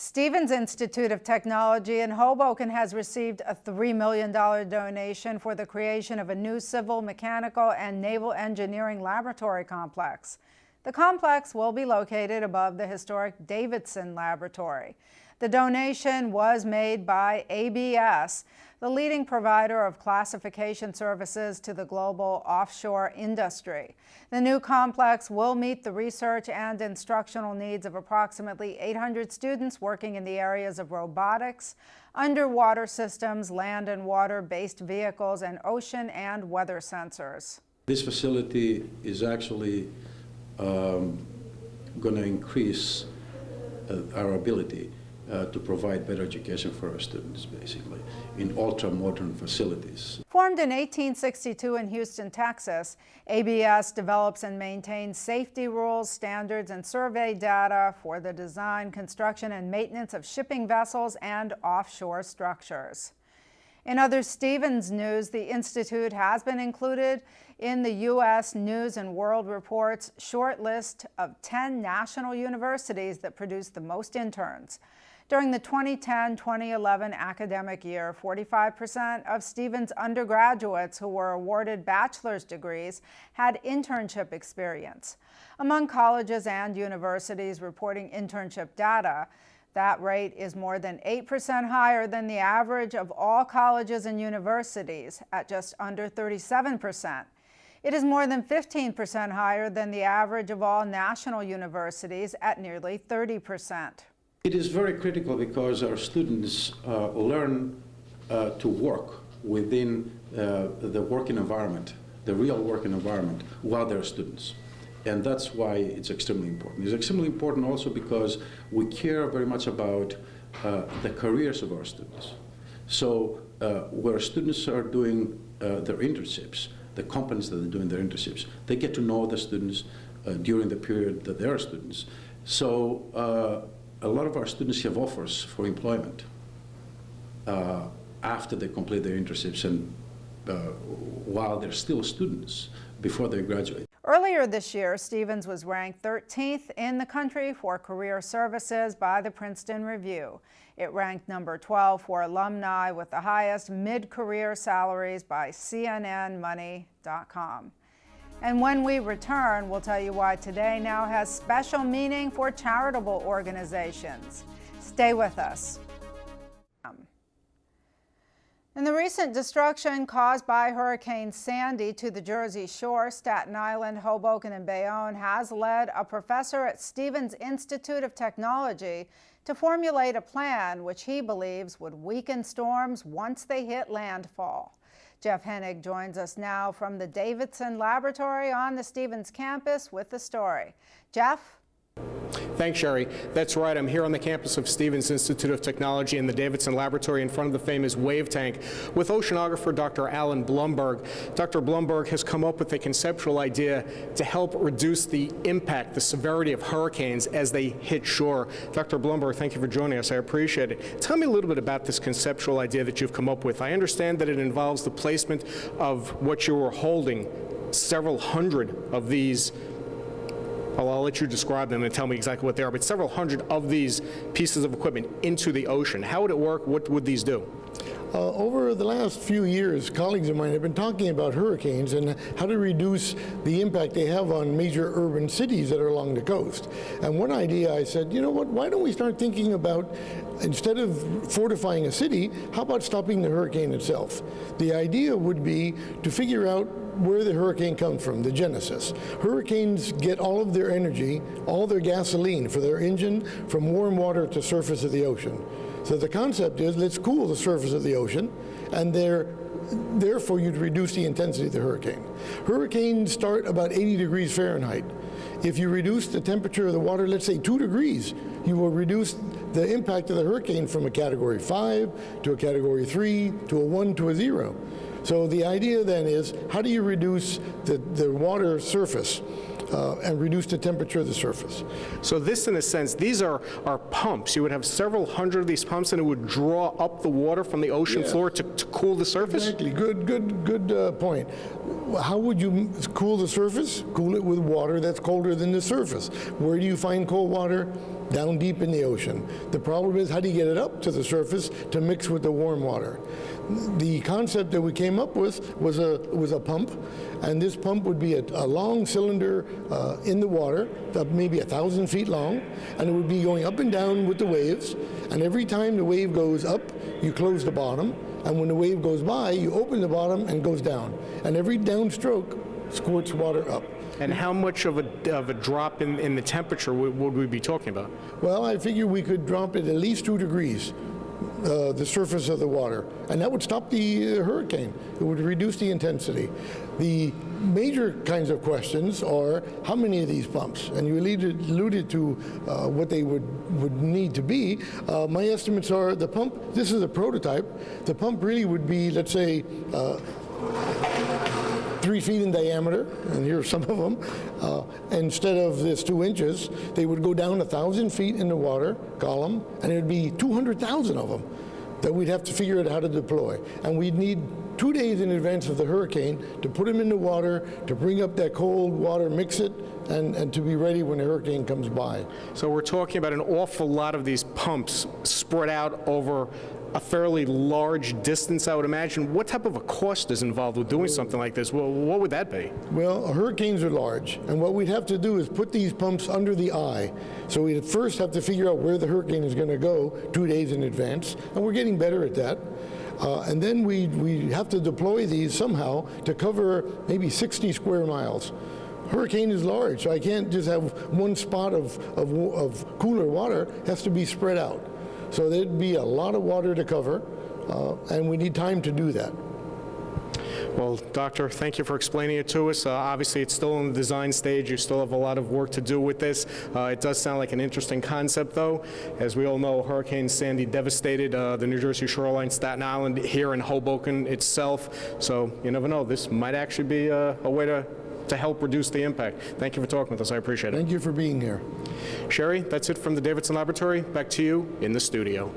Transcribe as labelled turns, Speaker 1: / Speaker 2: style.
Speaker 1: Stevens Institute of Technology in Hoboken has received a $3 million donation for the creation of a new civil, mechanical, and naval engineering laboratory complex. The complex will be located above the historic Davidson Laboratory. The donation was made by ABS, the leading provider of classification services to the global offshore industry. The new complex will meet the research and instructional needs of approximately 800 students working in the areas of robotics, underwater systems, land and water-based vehicles, and ocean and weather sensors.
Speaker 2: This facility is actually going to increase our ability to provide better education for our students, basically, in ultra-modern facilities.
Speaker 1: Formed in 1862 in Houston, Texas, ABS develops and maintains safety rules, standards, and survey data for the design, construction, and maintenance of shipping vessels and offshore structures. In other Stevens news, the Institute has been included in the U.S. News and World Report's short list of 10 national universities that produce the most interns. During the 2010-2011 academic year, 45% of Stevens undergraduates who were awarded bachelor's degrees had internship experience. Among colleges and universities reporting internship data, that rate is more than 8% higher than the average of all colleges and universities at just under 37%. It is more than 15% higher than the average of all national universities at nearly 30%.
Speaker 2: It is very critical because our students learn to work within the working environment, the real working environment, while they're students. And that's why it's extremely important. It's extremely important also because we care very much about the careers of our students. So where students are doing their internships, the companies that are doing their internships, they get to know the students during the period that they are students. So a lot of our students have offers for employment after they complete their internships and while they're still students before they graduate.
Speaker 1: Earlier this year, Stevens was ranked 13th in the country for career services by the Princeton Review. It ranked number 12 for alumni with the highest mid-career salaries by CNNmoney.com. And when we return, we'll tell you why today now has special meaning for charitable organizations. Stay with us. In the recent destruction caused by Hurricane Sandy to the Jersey Shore, Staten Island, Hoboken, and Bayonne has led a professor at Stevens Institute of Technology to formulate a plan which he believes would weaken storms once they hit landfall. Jeff Hennig joins us now from the Davidson Laboratory on the Stevens campus with the story. Jeff?
Speaker 3: Thanks, Sherry. That's right. I'm here on the campus of Stevens Institute of Technology in the Davidson Laboratory in front of the famous wave tank with oceanographer Dr. Alan Blumberg. Dr. Blumberg has come up with a conceptual idea to help reduce the impact, the severity of hurricanes as they hit shore. Dr. Blumberg, thank you for joining us. I appreciate it. Tell me a little bit about this conceptual idea that you've come up with. I understand that it involves the placement of what you were holding, several hundred of these. Well, I'll let you describe them and tell me exactly what they are, but several hundred of these pieces of equipment into the ocean. How would it work? What would these do?
Speaker 4: Over the last few years, colleagues of mine have been talking about hurricanes and how to reduce the impact they have on major urban cities that are along the coast. And one idea, I said, you know what, why don't we start thinking about, instead of fortifying a city, how about stopping the hurricane itself? The idea would be to figure out where the hurricane comes from, the genesis. Hurricanes get all of their energy, all their gasoline for their engine from warm water to the surface of the ocean. So the concept is, let's cool the surface of the ocean, and therefore you'd reduce the intensity of the hurricane. Hurricanes start about 80 degrees Fahrenheit. If you reduce the temperature of the water, let's say 2 degrees, you will reduce the impact of the hurricane from a category 5 to a category 3 to a 1 to a 0. So the idea then is, how do you reduce the water surface and reduce the temperature of the surface.
Speaker 3: So this, in a sense, these are pumps. You would have several hundred of these pumps, and it would draw up the water from the ocean floor to cool the surface?
Speaker 4: Exactly. Good point. How would you cool the surface? Cool it with water that's colder than the surface. Where do you find cold water? Down deep in the ocean. The problem is, how do you get it up to the surface to mix with the warm water? The concept that we came up with was a pump, and this pump would be a long cylinder in the water, maybe 1,000 feet long, and it would be going up and down with the waves, and every time the wave goes up, you close the bottom, and when the wave goes by, you open the bottom and goes down, and every downstroke squirts water up.
Speaker 3: And how much of a drop in the temperature would we be talking about?
Speaker 4: Well, I figure we could drop it at least 2 degrees, the surface of the water, and that would stop the hurricane. It would reduce the intensity. The major kinds of questions are how many of these pumps, and you alluded to what they would need to be. My estimates are the pump, this is a prototype, the pump really would be, let's say, 3 feet in diameter, and here are some of them. Instead of this 2 inches, they would go down 1,000 feet in the water column, and it would be 200,000 of them that we'd have to figure out how to deploy. And we'd need 2 days in advance of the hurricane to put them in the water, to bring up that cold water, mix it, and to be ready when the hurricane comes by.
Speaker 3: So we're talking about an awful lot of these pumps spread out over a fairly large distance, I would imagine. What type of a cost is involved with doing something like this? Well, what would that be?
Speaker 4: Well, hurricanes are large, and what we'd have to do is put these pumps under the eye. So we'd first have to figure out where the hurricane is going to go 2 days in advance, and we're getting better at that. And then we have to deploy these somehow to cover maybe 60 square miles. Hurricane is large, so I can't just have one spot of cooler water. It has to be spread out. So there'd be a lot of water to cover, and we need time to do that.
Speaker 3: Well, Doctor, thank you for explaining it to us. Obviously, it's still in the design stage. You still have a lot of work to do with this. It does sound like an interesting concept, though. As we all know, Hurricane Sandy devastated the New Jersey shoreline, Staten Island, here in Hoboken itself. So you never know. This might actually be a way to help reduce the impact. Thank you for talking with us. I appreciate it.
Speaker 4: Thank you for being here.
Speaker 3: Sherry, that's it from the Davidson Laboratory. Back to you in the studio.